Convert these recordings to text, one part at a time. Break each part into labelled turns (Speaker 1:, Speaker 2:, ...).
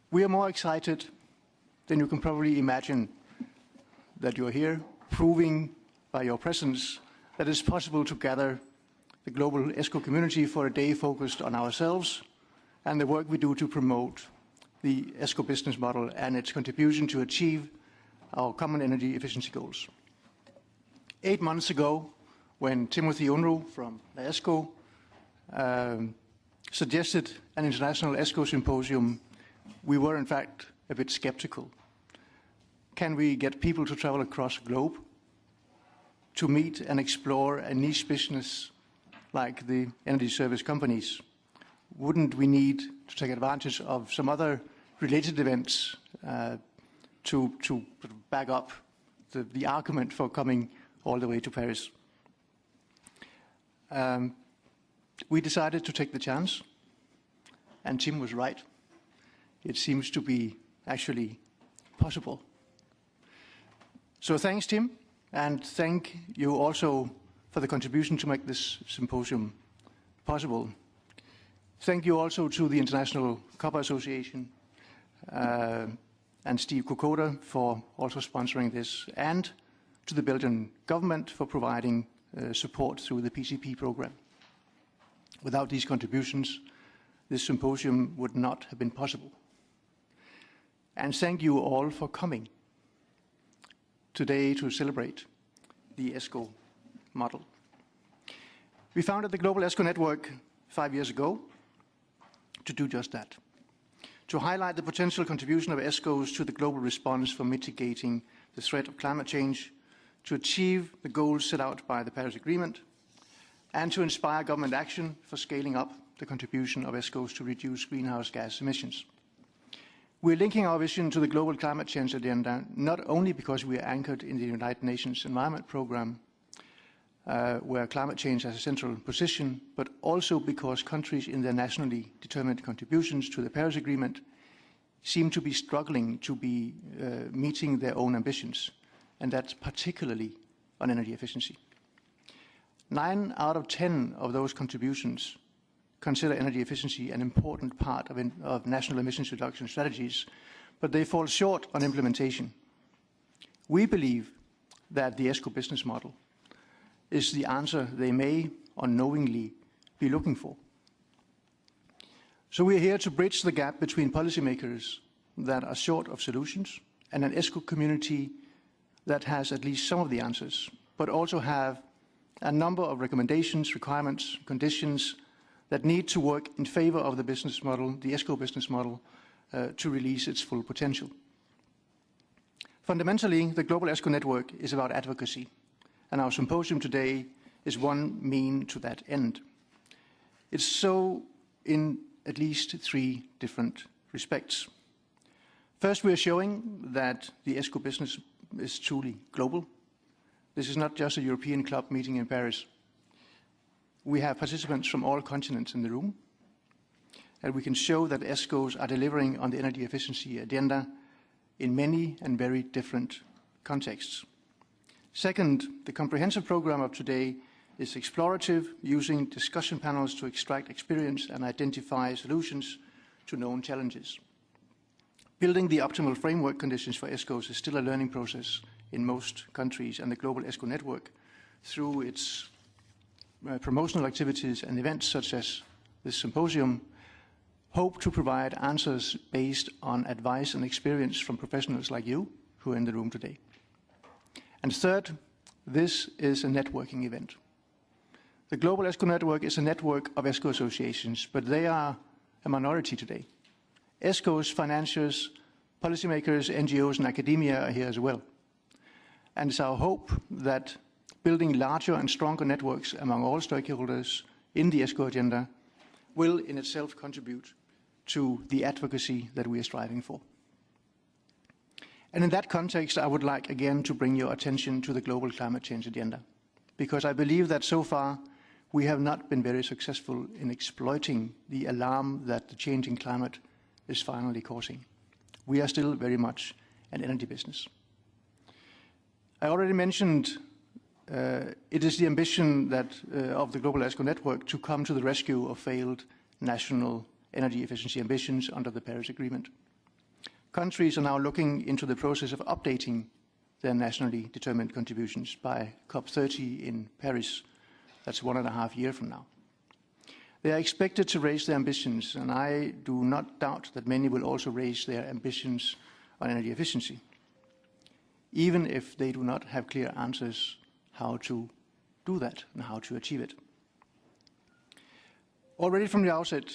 Speaker 1: We are more excited than you can probably imagine that you're here, proving by your presence that it's possible to gather the global ESCO community for a day focused on ourselves and the work we do to promote the ESCO business model and its contribution to achieve our common energy efficiency goals. 8 months ago, when Timothy Unruh from the ESCO suggested an international ESCO symposium, we were in fact a bit skeptical. Can we get people to travel across the globe to meet and explore a niche business like the energy service companies? Wouldn't we need to take advantage of some other related events to back up the argument for coming all the way to Paris? We decided to take the chance, and Tim was right. It seems to be actually possible. So thanks, Tim, and thank you also for the contribution to make this symposium possible. Thank you also to the International Copper Association and Steve Kokoda for also sponsoring this, and to the Belgian government for providing support through the PCP program. Without these contributions, this symposium would not have been possible. And thank you all for coming today to celebrate the ESCO model. We founded the Global ESCO Network 5 years ago to do just that, to highlight the potential contribution of ESCOs to the global response for mitigating the threat of climate change, to achieve the goals set out by the Paris Agreement, and to inspire government action for scaling up the contribution of ESCOs to reduce greenhouse gas emissions. We're linking our vision to the global climate change agenda, not only because we are anchored in the United Nations Environment Programme, where climate change has a central position, but also because countries in their nationally determined contributions to the Paris Agreement seem to be struggling to be meeting their own ambitions, and that's particularly on energy efficiency. 9 out of 10 of those contributions consider energy efficiency an important part of national emissions reduction strategies, but they fall short on implementation. We believe that the ESCO business model is the answer they may unknowingly be looking for. So we are here to bridge the gap between policymakers that are short of solutions and an ESCO community that has at least some of the answers, but also have a number of recommendations, requirements, conditions that need to work in favor of the business model, the ESCO business model, to release its full potential. Fundamentally, the Global ESCO Network is about advocacy, and our symposium today is one mean to that end. It's so in at least 3 different respects. First, we are showing that the ESCO business is truly global. This is not just a European club meeting in Paris. We have participants from all continents in the room, and we can show that ESCOs are delivering on the energy efficiency agenda in many and very different contexts. Second, the comprehensive program of today is explorative, using discussion panels to extract experience and identify solutions to known challenges. Building the optimal framework conditions for ESCOs is still a learning process in most countries, and the Global ESCO Network, through its promotional activities and events such as this symposium, hope to provide answers based on advice and experience from professionals like you who are in the room today. And third, this is a networking event. The Global ESCO Network is a network of ESCO associations, but they are a minority today. ESCOs, financiers, policymakers, NGOs, and academia are here as well. And it's our hope that building larger and stronger networks among all stakeholders in the ESCO agenda will in itself contribute to the advocacy that we are striving for. And in that context, I would like again to bring your attention to the global climate change agenda, because I believe that so far we have not been very successful in exploiting the alarm that the changing climate is finally causing. We are still very much an energy business. I already mentioned it is the ambition that, of the Global ESCO Network to come to the rescue of failed national energy efficiency ambitions under the Paris Agreement. countries are now looking into the process of updating their nationally determined contributions by COP30 in Paris. That's 1.5 years from now. They are expected to raise their ambitions, and I do not doubt that many will also raise their ambitions on energy efficiency, even if they do not have clear answers how to do that and how to achieve it. Already from the outset,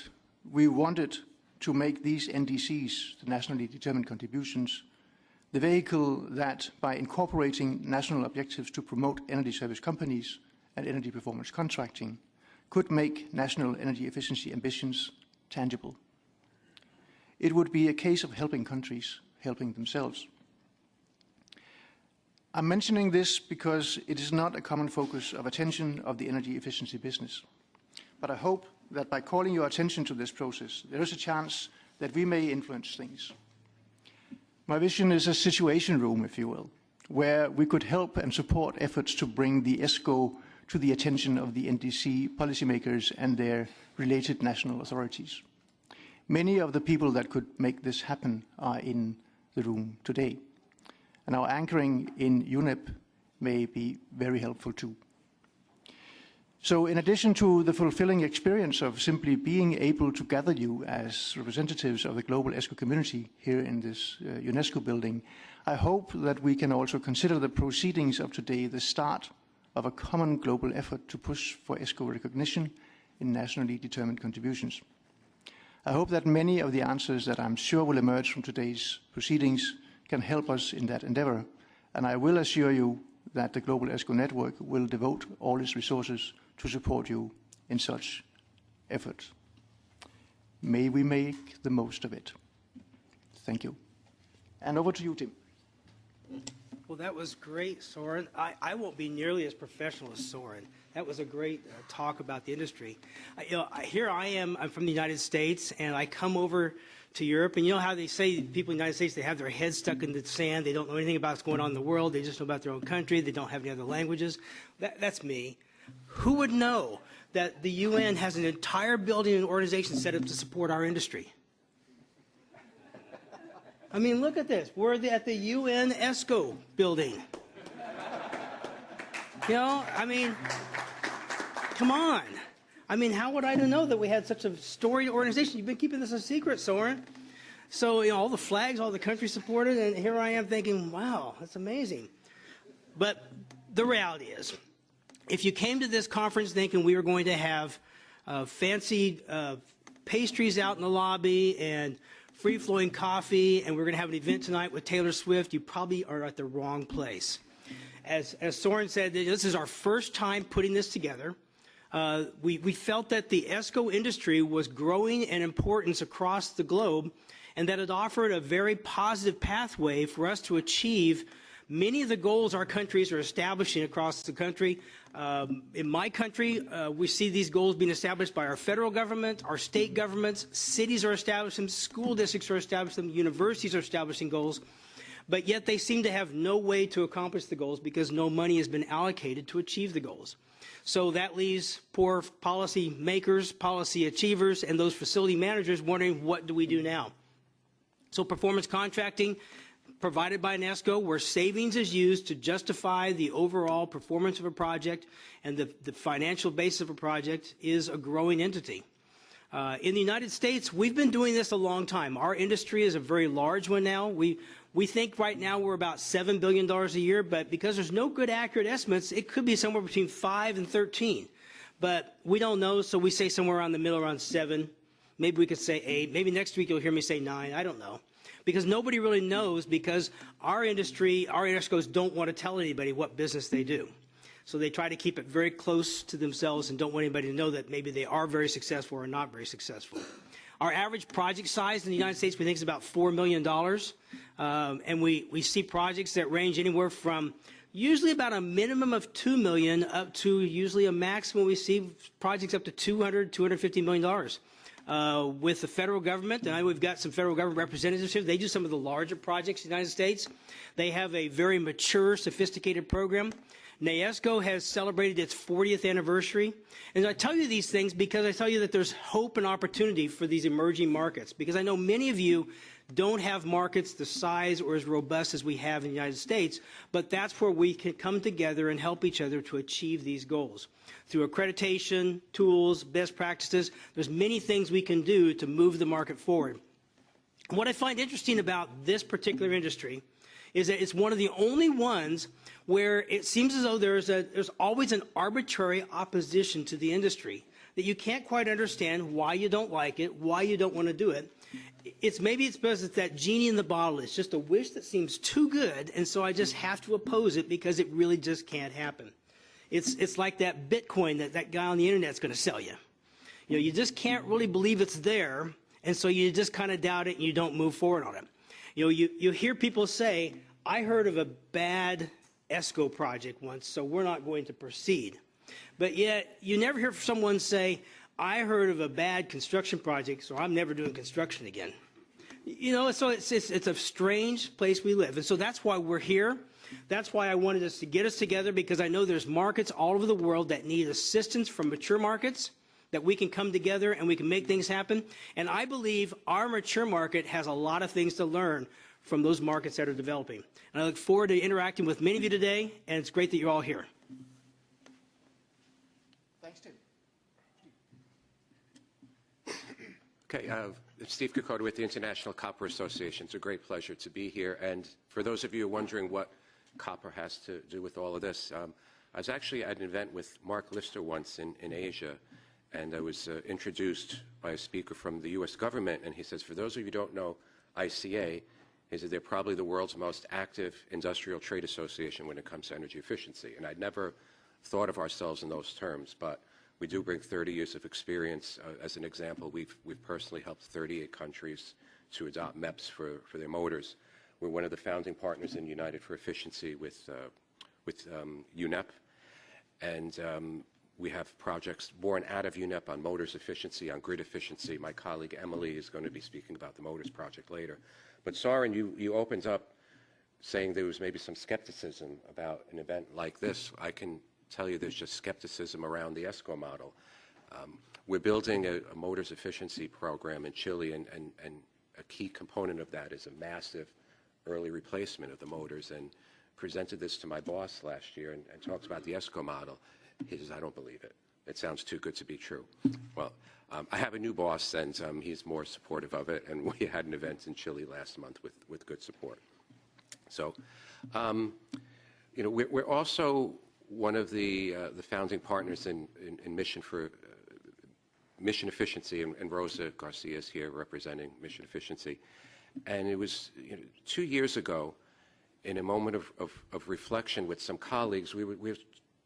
Speaker 1: we wanted to make these NDCs, the nationally determined contributions, the vehicle that, by incorporating national objectives to promote energy service companies and energy performance contracting, could make national energy efficiency ambitions tangible. It would be a case of helping countries helping themselves. I'm mentioning this because it is not a common focus of attention of the energy efficiency business. But I hope that by calling your attention to this process, there is a chance that we may influence things. My vision is a situation room, if you will, where we could help and support efforts to bring the ESCO to the attention of the NDC policymakers and their related national authorities. Many of the people that could make this happen are in the room today, and our anchoring in UNEP may be very helpful too. So in addition to the fulfilling experience of simply being able to gather you as representatives of the global ESCO community here in this UNESCO building, I hope that we can also consider the proceedings of today the start of a common global effort to push for ESCO recognition in nationally determined contributions. I hope that many of the answers that I'm sure will emerge from today's proceedings can help us in that endeavor, and I will assure you that the Global ESCO Network will devote all its resources to support you in such efforts. May we make the most of it. Thank you. And over to you, Tim.
Speaker 2: Well, that was great, Soren. I won't be nearly as professional as Soren. That was a great talk about the industry. Here I am, I'm from the United States, and I come over to Europe, and you know how they say people in the United States, they have their heads stuck in the sand, they don't know anything about what's going on in the world, they just know about their own country, they don't have any other languages. That's me. Who would know that the UN has an entire building and organization set up to support our industry? I mean, look at this. We're at the UN ESCO building. You know, I mean, come on. I mean, how would I know that we had such a storied organization? You've been keeping this a secret, Soren. So, you know, all the flags, all the countries supported, and here I am thinking, wow, that's amazing. But the reality is, if you came to this conference thinking we were going to have fancy pastries out in the lobby and free-flowing coffee, and we're going to have an event tonight with Taylor Swift, you probably are at the wrong place. As Soren said, this is our first time putting this together. We felt that the ESCO industry was growing in importance across the globe, and that it offered a very positive pathway for us to achieve many of the goals our countries are establishing across the country. In my country, we see these goals being established by our federal government, our state governments, cities are establishing them, school districts are establishing them, universities are establishing goals, but yet they seem to have no way to accomplish the goals because no money has been allocated to achieve the goals. So that leaves poor policy makers, policy achievers, and those facility managers wondering, what do we do now? So performance contracting provided by an ESCO, where savings is used to justify the overall performance of a project and the financial basis of a project, is a growing entity. In the United States, we've been doing this a long time. Our industry is a very large one now. We think right now we're about $7 billion a year, but because there's no good accurate estimates, it could be somewhere between 5 and 13. But we don't know, so we say somewhere around the middle, around 7. Maybe we could say 8. Maybe next week you'll hear me say 9. I don't know. Because nobody really knows, because our industry, our ESCOs don't want to tell anybody what business they do. So they try to keep it very close to themselves and don't want anybody to know that maybe they are very successful or not very successful. Our average project size in the United States, we think, is about $4 million. And we see projects that range anywhere from usually about a minimum of $2 million up to usually a maximum. We see projects up to $200, $250 million. With the federal government, and we've got some federal government representatives here. They do some of the larger projects in the United States. They have a very mature, sophisticated program. NAESCO has celebrated its 40th anniversary. And I tell you these things because I tell you that there's hope and opportunity for these emerging markets, because I know many of you don't have markets the size or as robust as we have in the United States, but that's where we can come together and help each other to achieve these goals. Through accreditation, tools, best practices, there's many things we can do to move the market forward. What I find interesting about this particular industry is that it's one of the only ones where it seems as though there's always an arbitrary opposition to the industry, that you can't quite understand why you don't like it, why you don't want to do it. Maybe it's because it's that genie in the bottle. It's just a wish that seems too good, and so I just have to oppose it because it really just can't happen. It's like that Bitcoin that guy on the internet's going to sell you. You know, you just can't really believe it's there, and so you just kind of doubt it and you don't move forward on it. You know, you hear people say, I heard of a bad ESCO project once, so we're not going to proceed. But yet, you never hear someone say, I heard of a bad construction project, so I'm never doing construction again. You know, so it's a strange place we live. And so that's why we're here. That's why I wanted us to get us together, because I know there's markets all over the world that need assistance from mature markets, that we can come together and we can make things happen. And I believe our mature market has a lot of things to learn from those markets that are developing. And I look forward to interacting with many of you today, and it's great that you're all here.
Speaker 1: Thanks, Tim.
Speaker 3: Okay, Steve Kokoda with the International Copper Association. It's a great pleasure to be here. And for those of you wondering what copper has to do with all of this, I was actually at an event with Mark Lister once in Asia, and I was introduced by a speaker from the U.S. government, and he says, for those of you who don't know ICA, he said they're probably the world's most active industrial trade association when it comes to energy efficiency. And I'd never thought of ourselves in those terms, but we do bring 30 years of experience. As an example, we've personally helped 38 countries to adopt MEPS for their motors. We're one of the founding partners in United for Efficiency with UNEP, and we have projects born out of UNEP on motors efficiency, on grid efficiency. My colleague Emily is going to be speaking about the motors project later. But Soren, you opened up saying there was maybe some skepticism about an event like this. I can tell you there's just skepticism around the ESCO model. We're building a motors efficiency program in Chile, and a key component of that is a massive early replacement of the motors, and presented this to my boss last year and talked about the ESCO model. He says, I don't believe it. It sounds too good to be true. Well, I have a new boss, and he's more supportive of it, and we had an event in Chile last month with good support. So, you know, we're also one of the founding partners in Mission Efficiency, and Rosa Garcia is here representing Mission Efficiency. And it was 2 years ago, in a moment of reflection with some colleagues, we were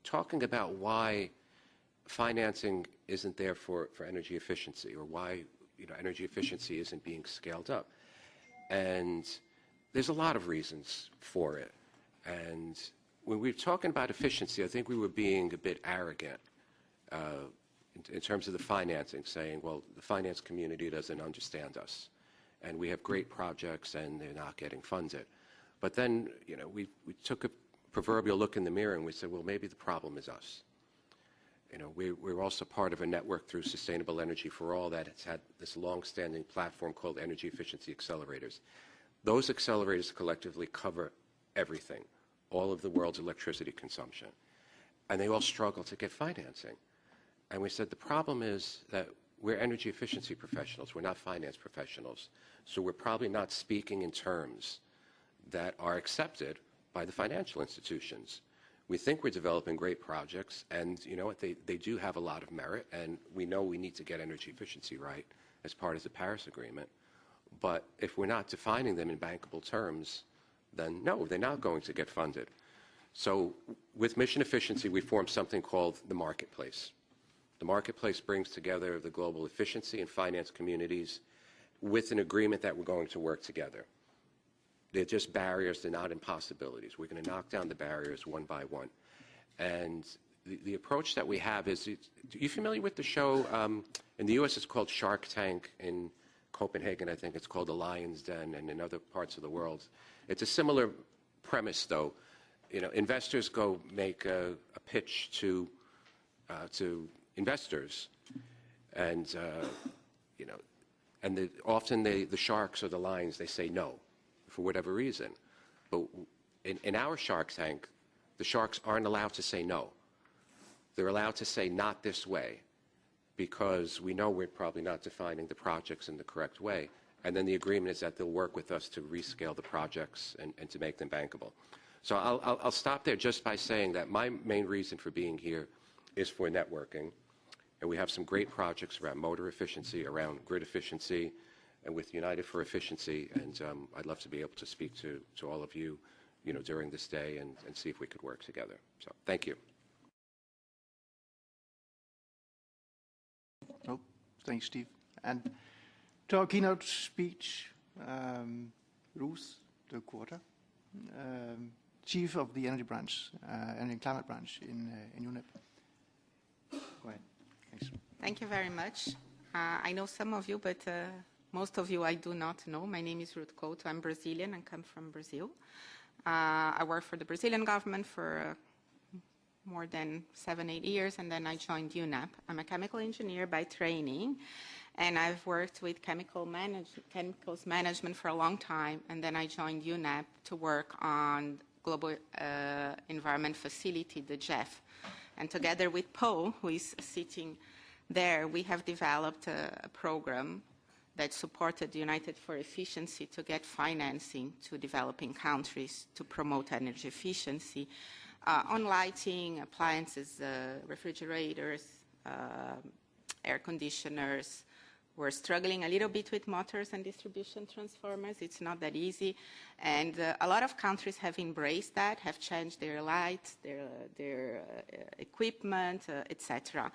Speaker 3: talking about why financing isn't there for energy efficiency, or why energy efficiency isn't being scaled up. And there's a lot of reasons for it. And when we were talking about efficiency, I think we were being a bit arrogant in terms of the financing, saying, well, the finance community doesn't understand us, and we have great projects and they're not getting funded. But then, we took a proverbial look in the mirror and we said, well, maybe the problem is us. We're also part of a network through Sustainable Energy for All that has had this long-standing platform called Energy Efficiency Accelerators. Those accelerators collectively cover everything, all of the world's electricity consumption. And they all struggle to get financing. And we said the problem is that we're energy efficiency professionals. We're not finance professionals. So we're probably not speaking in terms that are accepted by the financial institutions. We think we're developing great projects, and you know what, they do have a lot of merit, and we know we need to get energy efficiency right as part of the Paris Agreement. But if we're not defining them in bankable terms, then no, they're not going to get funded. So with Mission Efficiency, we formed something called the Marketplace. The Marketplace brings together the global efficiency and finance communities with an agreement that we're going to work together. They're just barriers, they're not impossibilities. We're going to knock down the barriers one by one. And the approach that we have is, are you familiar with the show? In the U.S. it's called Shark Tank. In Copenhagen, I think it's called The Lion's Den, and in other parts of the world. It's a similar premise, though. Investors go make a pitch to investors, and And often the sharks or the lions, they say no for whatever reason. But in our Shark Tank, the sharks aren't allowed to say no. They're allowed to say not this way, because we know we're probably not defining the projects in the correct way. And then the agreement is that they'll work with us to rescale the projects and to make them bankable. So I'll stop there just by saying that my main reason for being here is for networking. And we have some great projects around motor efficiency, around grid efficiency, and with United for Efficiency. And I'd love to be able to speak to all of you, during this day and see if we could work together. So thank you.
Speaker 1: Oh, thanks, Steve. And to our keynote speech, Ruth de Quarter, Chief of the Energy Branch and Climate Branch in UNEP. Go ahead. Thanks.
Speaker 4: Thank you very much. I know some of you, but most of you I do not know. My name is Ruth Couto. I'm Brazilian and come from Brazil. I worked for the Brazilian government for more than 7-8 years, and then I joined UNEP. I'm a chemical engineer by training, and I've worked with chemicals management for a long time, and then I joined UNEP to work on Global Environment Facility, the GEF. And together with Paul, who is sitting there, we have developed a program that supported United for Efficiency to get financing to developing countries to promote energy efficiency on lighting, appliances, refrigerators, air conditioners. We're struggling a little bit with motors and distribution transformers. It's not that easy. And a lot of countries have embraced that, have changed their lights, their equipment, etc.,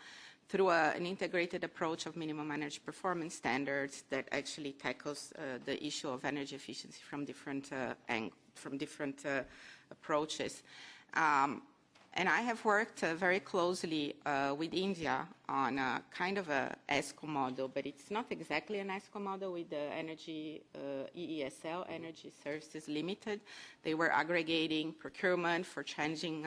Speaker 4: through an integrated approach of minimum energy performance standards that actually tackles the issue of energy efficiency from different approaches. And I have worked very closely with India on a kind of a ESCO model, but it's not exactly an ESCO model with the Energy EESL, Energy Services Limited. They were aggregating procurement for changing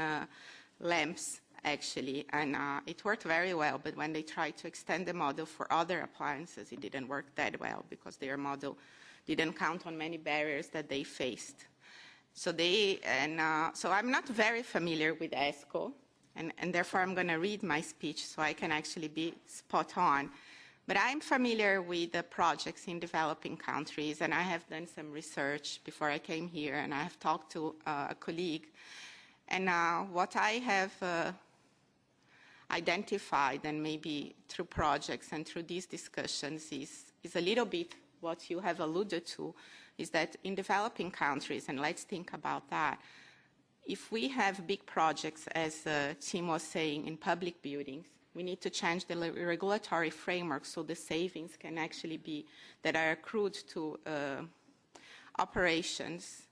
Speaker 4: lamps, actually, and it worked very well. But when they tried to extend the model for other appliances, it didn't work that well because their model didn't count on many barriers that they faced. So so I'm not very familiar with ESCO, and therefore I'm going to read my speech so I can actually be spot on. But I'm familiar with the projects in developing countries, and I have done some research before I came here, and I have talked to a colleague. And what I have identified, and maybe through projects and through these discussions, is a little bit what you have alluded to, is that in developing countries, and let's think about that, if we have big projects, as Tim was saying, in public buildings, we need to change the regulatory framework so the savings can actually be, that are accrued to operations,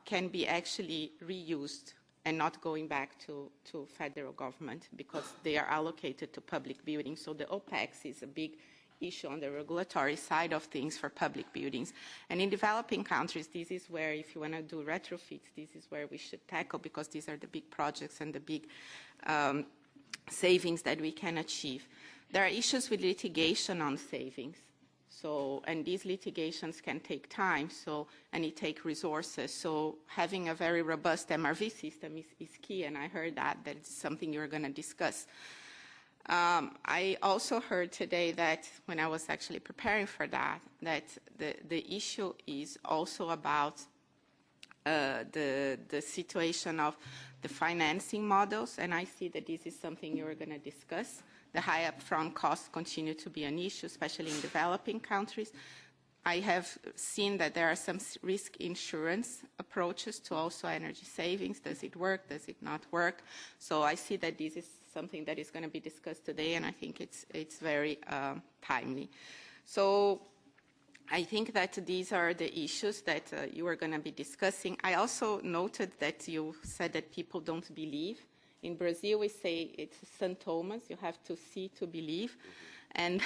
Speaker 4: can be actually reused and not going back to federal government because they are allocated to public buildings. So the OPEX is a big issue on the regulatory side of things for public buildings. And in developing countries, this is where, if you want to do retrofits, this is where we should tackle, because these are the big projects and the big savings that we can achieve. There are issues with litigation on savings. So, and these litigations can take time, and it takes resources. So having a very robust MRV system is key, and I heard that's something you're going to discuss. I also heard today that, when I was actually preparing for that the issue is also about the situation of the financing models, and I see that this is something you're going to discuss. The high upfront costs continue to be an issue, especially in developing countries. I have seen that there are some risk insurance approaches to also energy savings. Does it work? Does it not work? So I see that this is something that is going to be discussed today, and I think it's very timely. So I think that these are the issues that you are going to be discussing. I also noted that you said that people don't believe. In Brazil, we say it's St. Thomas. You have to see to believe, and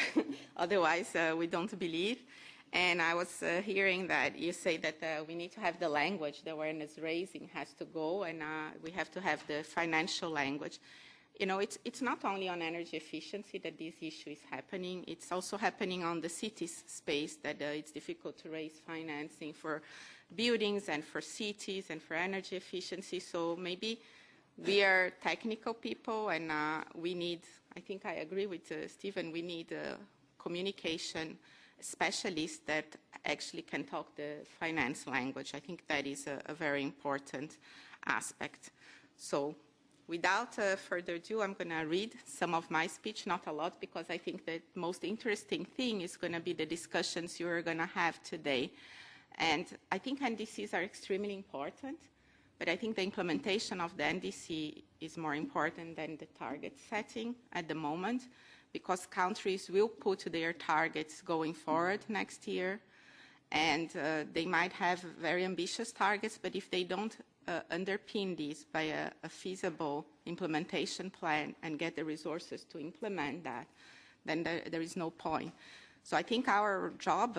Speaker 4: otherwise we don't believe. And I was hearing that you say that we need to have the language, the awareness raising has to go, and we have to have the financial language. you know, it's not only on energy efficiency that this issue is happening. It's also happening on the cities space that it's difficult to raise financing for buildings and for cities and for energy efficiency. So maybe we are technical people, and we need, I think I agree with Stephen, we need communication specialists that actually can talk the finance language. I think that is a very important aspect. So without further ado, I'm going to read some of my speech, not a lot, because I think the most interesting thing is going to be the discussions you're going to have today. And I think NDCs are extremely important, but I think the implementation of the NDC is more important than the target setting at the moment, because countries will put their targets going forward next year, and they might have very ambitious targets, but if they don't underpin these by a feasible implementation plan and get the resources to implement that, then there is no point. So I think our job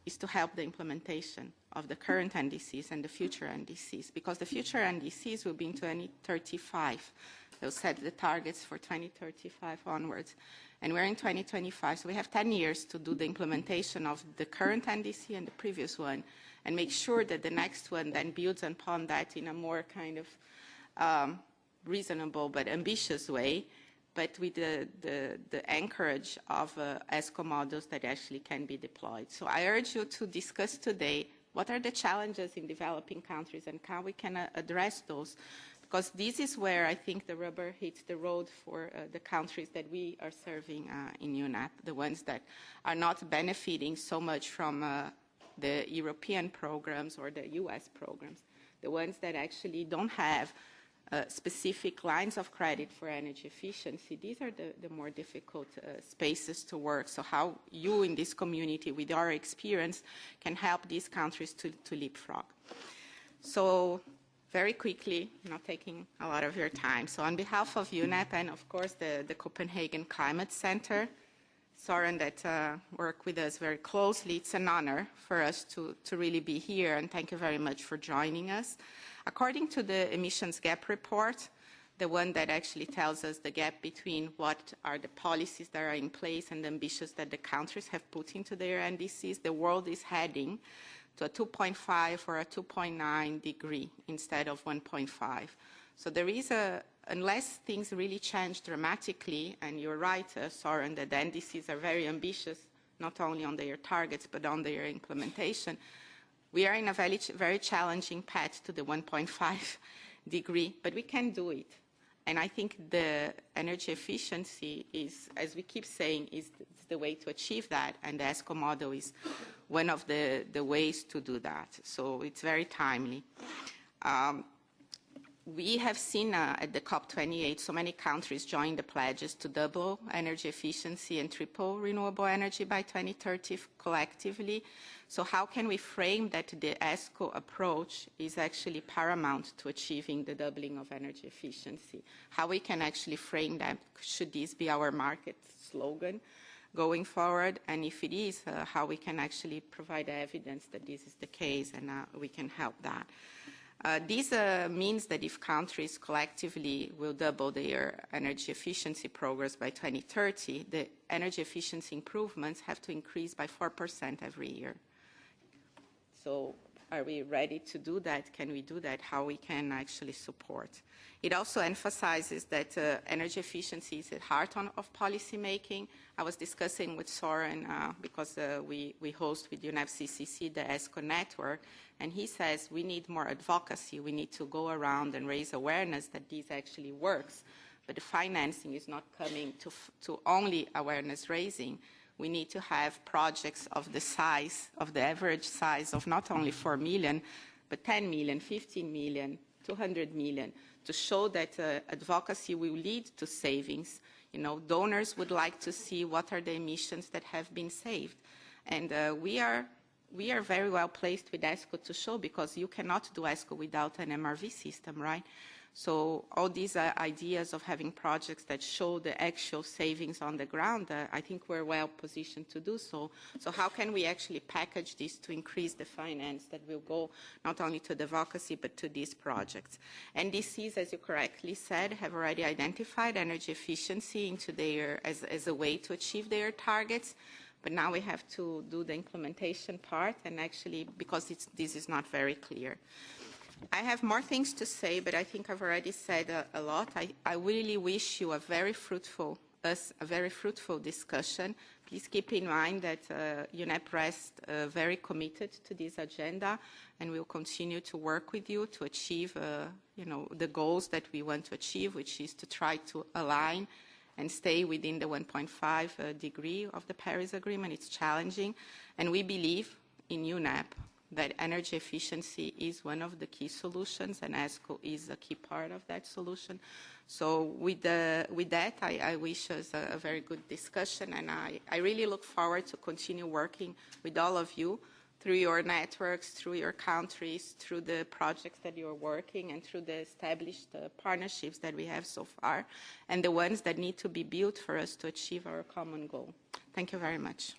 Speaker 4: is to help the implementation of the current NDCs and the future NDCs, because the future NDCs will be in 2035. They'll set the targets for 2035 onwards. And we're in 2025, so we have 10 years to do the implementation of the current NDC and the previous one, and make sure that the next one then builds upon that in a more kind of reasonable but ambitious way, but with the anchorage of ESCO models that actually can be deployed. So I urge you to discuss today what are the challenges in developing countries and how we can address those, because this is where I think the rubber hits the road for the countries that we are serving in UNEP, the ones that are not benefiting so much from the European programs or the US programs, the ones that actually don't have specific lines of credit for energy efficiency. These are the more difficult spaces to work. So how you in this community, with your experience, can help these countries to leapfrog. So very quickly, not taking a lot of your time. So on behalf of UNEP and, of course, the Copenhagen Climate Center, Soren, that work with us very closely, it's an honor for us to really be here, and thank you very much for joining us. According to the emissions gap report, the one that actually tells us the gap between what are the policies that are in place and the ambitions that the countries have put into their NDCs, the world is heading to a 2.5 or a 2.9 degree instead of 1.5. So there is unless things really change dramatically, and you're right, Soren, that the NDCs are very ambitious, not only on their targets, but on their implementation, we are in a very, very challenging path to the 1.5 degree, but we can do it. And I think the energy efficiency is, as we keep saying, is the way to achieve that, and the ESCO model is one of the ways to do that. So it's very timely. We have seen at the COP28 so many countries join the pledges to double energy efficiency and triple renewable energy by 2030 collectively. So how can we frame that the ESCO approach is actually paramount to achieving the doubling of energy efficiency? How we can actually frame that? Should this be our market slogan going forward? And if it is, how we can actually provide evidence that this is the case, and we can help that. This means that if countries collectively will double their energy efficiency progress by 2030, the energy efficiency improvements have to increase by 4% every year. So are we ready to do that? Can we do that? How we can actually support? It also emphasizes that energy efficiency is at the heart of policy making. I was discussing with Soren because we host with UNEP CCC the ESCO network, and he says we need more advocacy. We need to go around and raise awareness that this actually works, but the financing is not coming to only awareness raising. We need to have projects of the size, of the average size of not only 4 million, but 10 million, 15 million, 200 million, to show that advocacy will lead to savings. You know, donors would like to see what are the emissions that have been saved. And we are very well placed with ESCO to show, because you cannot do ESCO without an MRV system, right? So all these ideas of having projects that show the actual savings on the ground, I think we're well positioned to do so. So how can we actually package this to increase the finance that will go not only to the advocacy but to these projects? NDCs, as you correctly said, have already identified energy efficiency into their, as a way to achieve their targets. But now we have to do the implementation part, and actually, because this is not very clear. I have more things to say, but I think I've already said a lot. I really wish you a very fruitful discussion. Please keep in mind that UNEP rests very committed to this agenda, and we'll continue to work with you to achieve, the goals that we want to achieve, which is to try to align and stay within the 1.5 degree of the Paris Agreement. It's challenging, and we believe in UNEP that energy efficiency is one of the key solutions, and ESCO is a key part of that solution. So with that, I wish us a very good discussion, and I really look forward to continue working with all of you through your networks, through your countries, through the projects that you're working, and through the established partnerships that we have so far, and the ones that need to be built for us to achieve our common goal. Thank you very much.